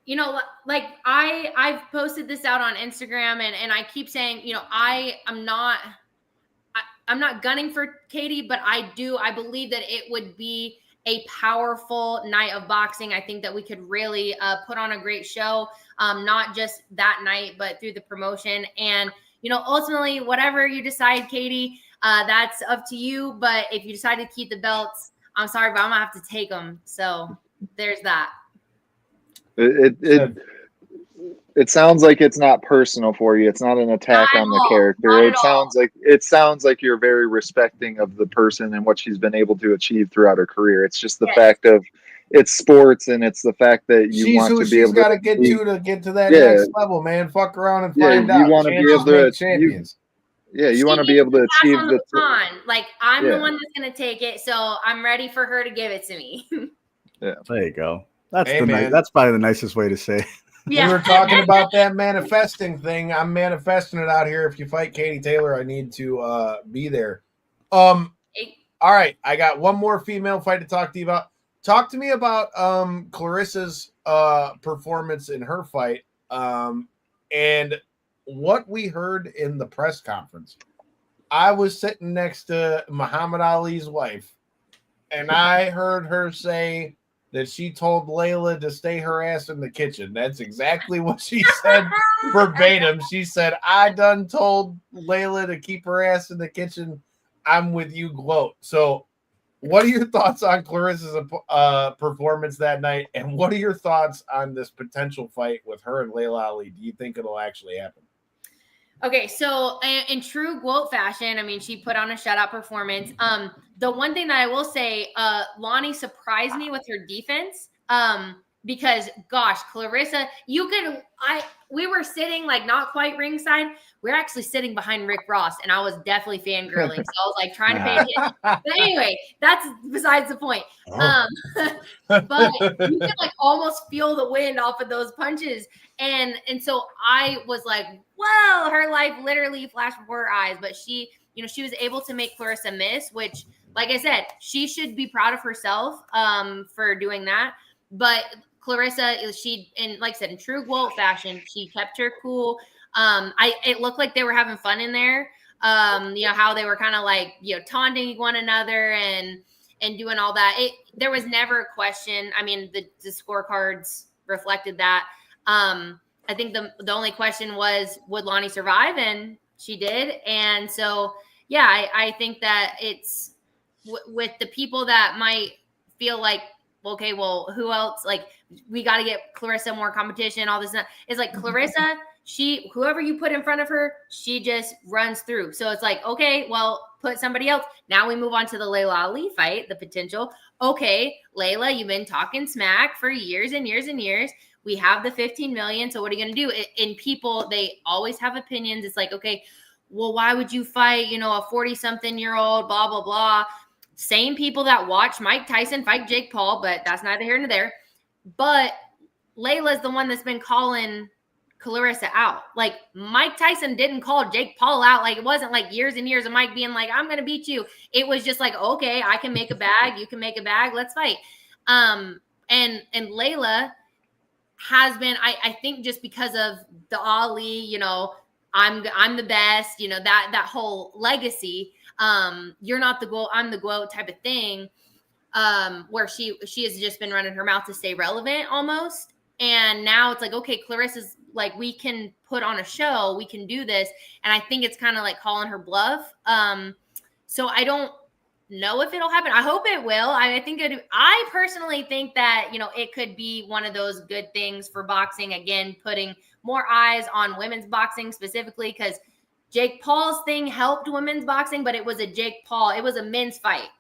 You know, like I've posted this out on Instagram, and I keep saying, you know, I'm not gunning for Katie, but I believe that it would be a powerful night of boxing. I think that we could really put on a great show, not just that night, but through the promotion. And, you know, ultimately, whatever you decide, Katie, that's up to you. But if you decide to keep the belts, I'm sorry, but I'm gonna have to take them. So there's that. It sounds like it's not personal for you. It's not an attack on the character. It sounds like you're very respecting of the person and what she's been able to achieve throughout her career. It's just the fact of it's sports, and it's the fact that you want to be able to get to that next level, man. Fuck around and find out. You want to be able to champions. You want to be able to achieve the baton. Like, I'm the one that's going to take it, so I'm ready for her to give it to me. Yeah, there you go. That's probably the nicest way to say it. Yeah. We were talking about that manifesting thing. I'm manifesting it out here. If you fight Katie Taylor, I need to be there. All right, I got one more female fight to talk to you about. Talk to me about Clarissa's performance in her fight and what we heard in the press conference. I was sitting next to Muhammad Ali's wife, and I heard her say that she told Layla to stay her ass in the kitchen. That's exactly what she said verbatim. She said, I done told Layla to keep her ass in the kitchen. I'm with you, gloat. So what are your thoughts on Clarissa's performance that night? And what are your thoughts on this potential fight with her and Layla Ali? Do you think it'll actually happen? Okay, so in true gloat fashion, I mean, she put on a shutout performance. The one thing that I will say, Lonnie surprised me with her defense. Because gosh, Clarissa, we were sitting like not quite ringside. We were actually sitting behind Rick Ross, and I was definitely fangirling. So I was like trying to pay attention. But anyway, that's besides the point. But you can like almost feel the wind off of those punches. And so I was like, whoa, her life literally flashed before her eyes. But she, you know, she was able to make Clarissa miss, which, like I said, she should be proud of herself for doing that. But Clarissa, and like I said, in true gloat fashion, she kept her cool. It looked like they were having fun in there. You know, how they were kind of like, you know, taunting one another and doing all that. There was never a question. I mean, the scorecards reflected that. I think the only question was, would Lonnie survive? And she did. And so, yeah, I think that it's with the people that might feel like, okay, well, who else? Like, we got to get Clarissa more competition, all this stuff. It's like Clarissa, whoever you put in front of her, she just runs through. So it's like, okay, well, put somebody else. Now we move on to the Layla Ali fight, the potential. Okay, Layla, you've been talking smack for years and years and years. We have the 15 million. So what are you going to do? And people, they always have opinions. It's like, okay, well, why would you fight, you know, a 40-something-year-old, blah, blah, blah. Same people that watch Mike Tyson fight Jake Paul, but that's neither here nor there. But Layla's the one that's been calling Clarissa out. Like, Mike Tyson didn't call Jake Paul out. Like, it wasn't like years and years of Mike being like, I'm going to beat you. It was just like, okay, I can make a bag. You can make a bag. Let's fight. And Layla, has been, I think just because of the Ali, you know, I'm the best, you know, that whole legacy, you're not the GOAT, I'm the GOAT type of thing, where she has just been running her mouth to stay relevant almost. And now it's like, okay, Clarissa's like, we can put on a show, we can do this. And I think it's kind of like calling her bluff. So I don't know if it'll happen. I hope it will. I personally think that, you know, it could be one of those good things for boxing, again, putting more eyes on women's boxing specifically, because Jake Paul's thing helped women's boxing, but it was it was a men's fight,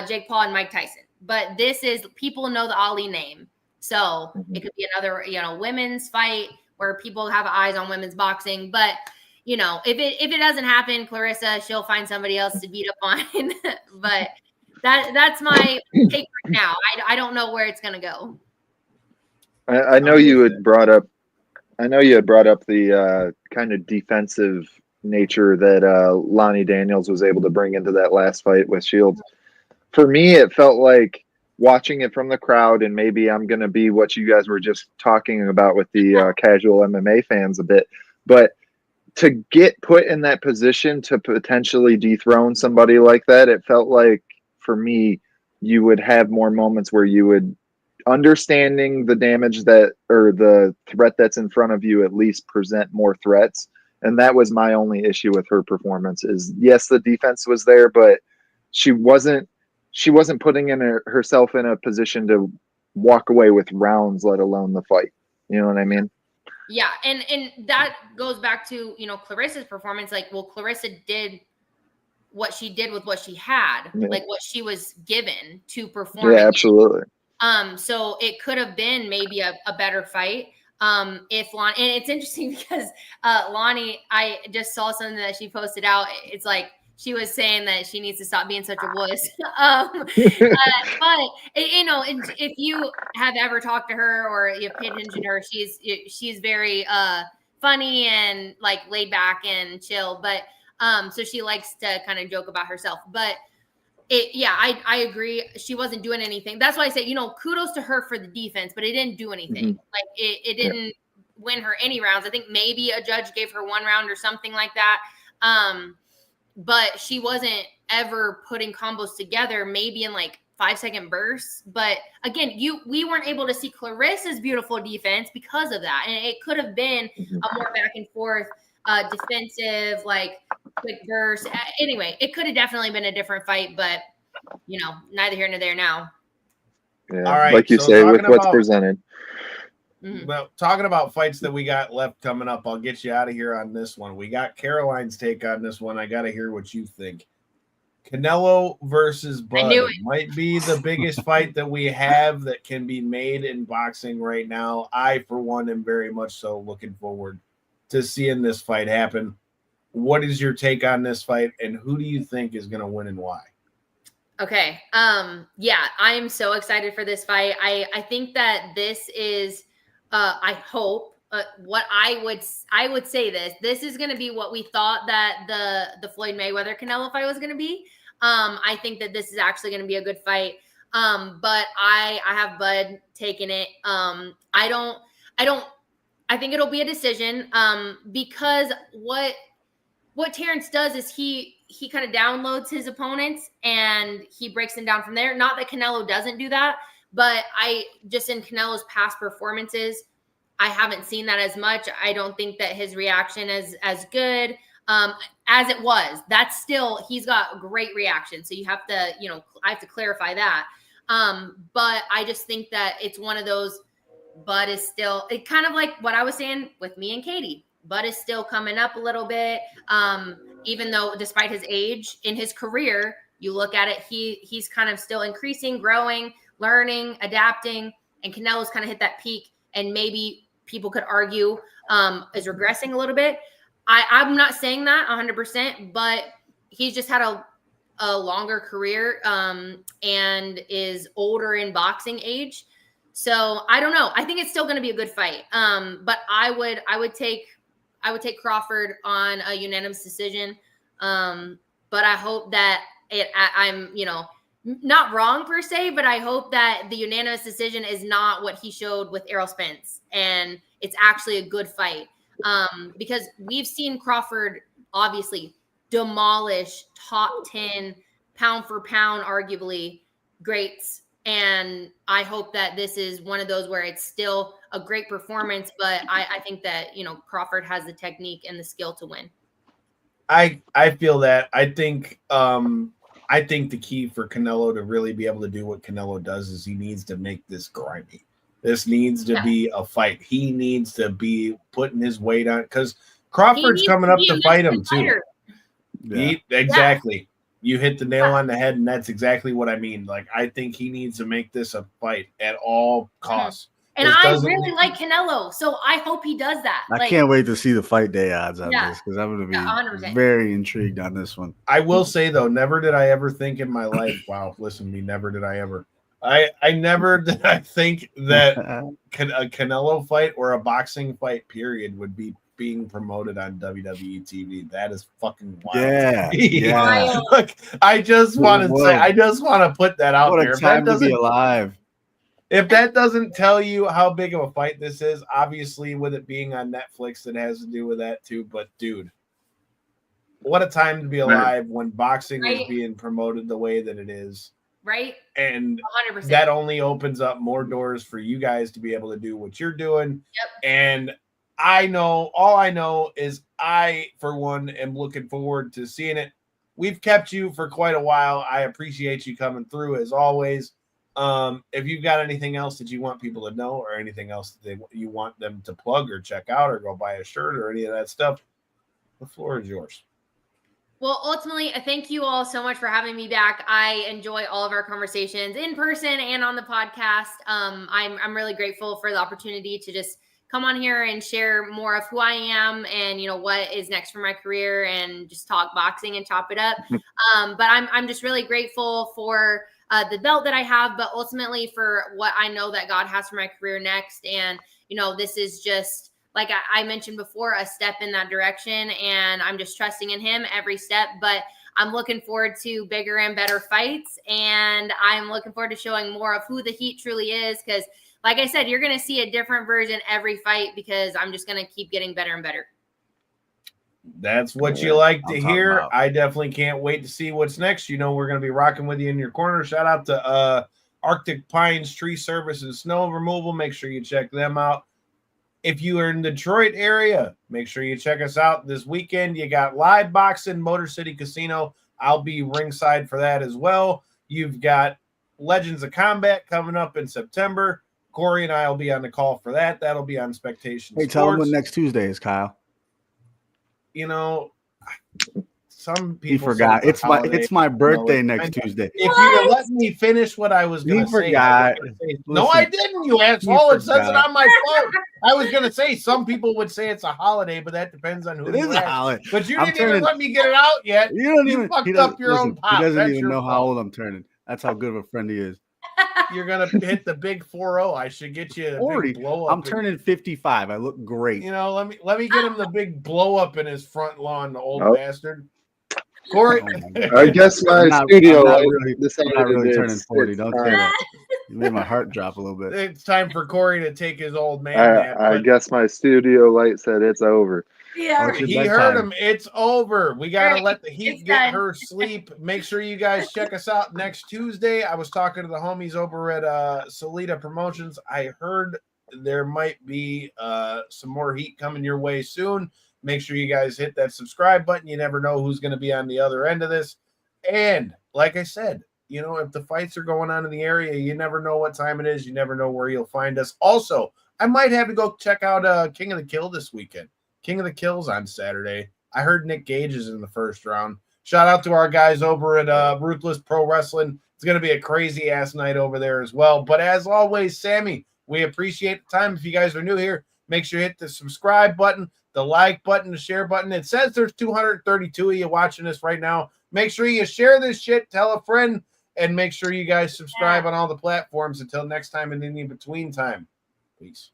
Jake Paul and Mike Tyson. But this is, people know the Ali name. So it could be another, you know, women's fight where people have eyes on women's boxing. But, you know, if it doesn't happen, Clarissa, she'll find somebody else to beat up on. But that's my take right now. I don't know where it's going to go. I know you had brought up the kind of defensive nature that Lonnie Daniels was able to bring into that last fight with Shields. For me, it felt like, watching it from the crowd, and maybe I'm going to be what you guys were just talking about with the casual MMA fans a bit, but to get put in that position to potentially dethrone somebody like that, it felt like, for me, you would have more moments where you would, understanding the damage that, or the threat that's in front of you, at least present more threats. And that was my only issue with her performance, is yes, the defense was there, but she wasn't putting herself in a position to walk away with rounds, let alone the fight. You know what I mean? Yeah. And that goes back to, you know, Clarissa's performance. Like, well, Clarissa did what she did with what she had, like what she was given to perform. Yeah, absolutely. So it could have been maybe a better fight. If Lonnie, and it's interesting because Lonnie, I just saw something that she posted out. It's like, she was saying that she needs to stop being such a wuss. But you know, if you have ever talked to her or you've paid attention to her, she's very funny and like laid back and chill. But so she likes to kind of joke about herself. But I agree. She wasn't doing anything. That's why I say, you know, kudos to her for the defense, but it didn't do anything. Like it didn't win her any rounds. I think maybe a judge gave her one round or something like that. But she wasn't ever putting combos together, maybe in like 5-second bursts. But again, we weren't able to see Clarissa's beautiful defense because of that. And it could have been a more back and forth defensive, like quick burst. Anyway, it could have definitely been a different fight, but you know, neither here nor there now. Yeah, all right, like you say, with what's presented. Well, talking about fights that we got left coming up, I'll get you out of here on this one. We got Caroline's take on this one. I got to hear what you think. Canelo versus Bud might be the biggest fight that we have that can be made in boxing right now. I, for one, am very much so looking forward to seeing this fight happen. What is your take on this fight, and who do you think is going to win and why? Okay. Yeah, I am so excited for this fight. I think that this is I hope what I would say this is going to be what we thought that the Floyd Mayweather Canelo fight was going to be. I think that this is actually going to be a good fight. But I have Bud taking it. I think it'll be a decision. Because what Terrence does is he kind of downloads his opponents and he breaks them down from there. Not that Canelo doesn't do that, but just in Canelo's past performances, I haven't seen that as much. I don't think that his reaction is as good as it was. That's still, he's got great reaction. So you have to, you know, I have to clarify that. But I just think that it's one of those, Bud is still, it kind of like what I was saying with me and Katie. Bud is still coming up a little bit. Even though despite his age in his career, you look at it, he's kind of still increasing, growing, learning, adapting, and Canelo's kind of hit that peak, and maybe people could argue is regressing a little bit. I'm not saying that 100%, but he's just had a longer career and is older in boxing age. So I don't know. I think it's still going to be a good fight. But I would take Crawford on a unanimous decision. But I hope that I'm, you know, not wrong per se, but I hope that the unanimous decision is not what he showed with Errol Spence, and it's actually a good fight. Because we've seen Crawford obviously demolish top 10 pound for pound, arguably greats. And I hope that this is one of those where it's still a great performance, but I think that, Crawford has the technique and the skill to win. I feel that. I think the key for Canelo to really be able to do what Canelo does is he needs to make this grimy. This needs to be a fight. He needs to be putting his weight on, because Crawford's coming up to fight him too. Yeah. Exactly. You hit the nail on the head, and that's exactly what I mean. Like, I think he needs to make this a fight at all costs. And I really like Canelo, so I hope he does that. I can't wait to see the fight day odds on this, because I'm going to be 100%. very intrigued on this one. I will say, though, never did I ever think in my life, wow, listen to me, never did I ever. I never did I think that a Canelo fight or a boxing fight, period, would be being promoted on WWE TV. That is fucking wild. Yeah. Look, I just want to put that out there. What a time to be alive. If that doesn't tell you how big of a fight this is, obviously with it being on Netflix, it has to do with that too. But dude, what a time to be alive when boxing is being promoted the way that it is. Right. And 100%. that only opens up more doors for you guys to be able to do what you're doing. Yep. And all I know is I, for one, am looking forward to seeing it. We've kept you for quite a while. I appreciate you coming through as always. If you've got anything else that you want people to know, or anything else that you want them to plug or check out or go buy a shirt or any of that stuff, the floor is yours. Well, ultimately, thank you all so much for having me back. I enjoy all of our conversations in person and on the podcast. I'm really grateful for the opportunity to just come on here and share more of who I am and, what is next for my career, and just talk boxing and chop it up. But I'm just really grateful for the belt that I have, but ultimately for what I know that God has for my career next. And, this is just, like I mentioned before, a step in that direction, and I'm just trusting in him every step. But I'm looking forward to bigger and better fights, and I'm looking forward to showing more of who the Heat truly is, because like I said, you're going to see a different version every fight, because I'm just going to keep getting better and better. That's what you like to hear. I definitely can't wait to see what's next. We're going to be rocking with you in your corner. Shout out to Arctic Pines Tree Service and Snow Removal. Make sure you check them out. If you are in the Detroit area, make sure you check us out this weekend. You got live boxing, Motor City Casino. I'll be ringside for that as well. You've got Legends of Combat coming up in September. Corey and I will be on the call for that. That'll be on Spectation Sports. Tell them when next Tuesday is, Kyle. Some people he forgot. It's my birthday next Tuesday. If you let me finish what I was going to say. Forgot. No, I didn't, you asshole. It says it on my phone. I was going to say some people would say it's a holiday, but that depends on who it is a holiday. But you didn't even let me get it out yet. You fucked up your own pop. He doesn't even know how old I'm turning. That's how good of a friend he is. You're gonna hit the big 40. I should get you a 40. Big blow up. I'm turning 55. I look great. Let me get him the big blow up in his front lawn, the old bastard. Corey, I guess my studio light I'm not really turning 40. Don't say that. You made my heart drop a little bit. It's time for Corey to take his old man. I guess my studio light said it's over. Yeah, he heard him. It's over. We got to let the Heat get her sleep. Make sure you guys check us out next Tuesday. I was talking to the homies over at Salida Promotions. I heard there might be some more heat coming your way soon. Make sure you guys hit that subscribe button. You never know who's going to be on the other end of this. And like I said, if the fights are going on in the area, you never know what time it is. You never know where you'll find us. Also, I might have to go check out King of the Kill this weekend. King of the Kill's on Saturday. I heard Nick Gage is in the first round. Shout out to our guys over at Ruthless Pro Wrestling. It's going to be a crazy-ass night over there as well. But as always, Sammy, we appreciate the time. If you guys are new here, make sure you hit the subscribe button, the like button, the share button. It says there's 232 of you watching this right now. Make sure you share this shit, tell a friend, and make sure you guys subscribe on all the platforms. Until next time and in between time. Peace.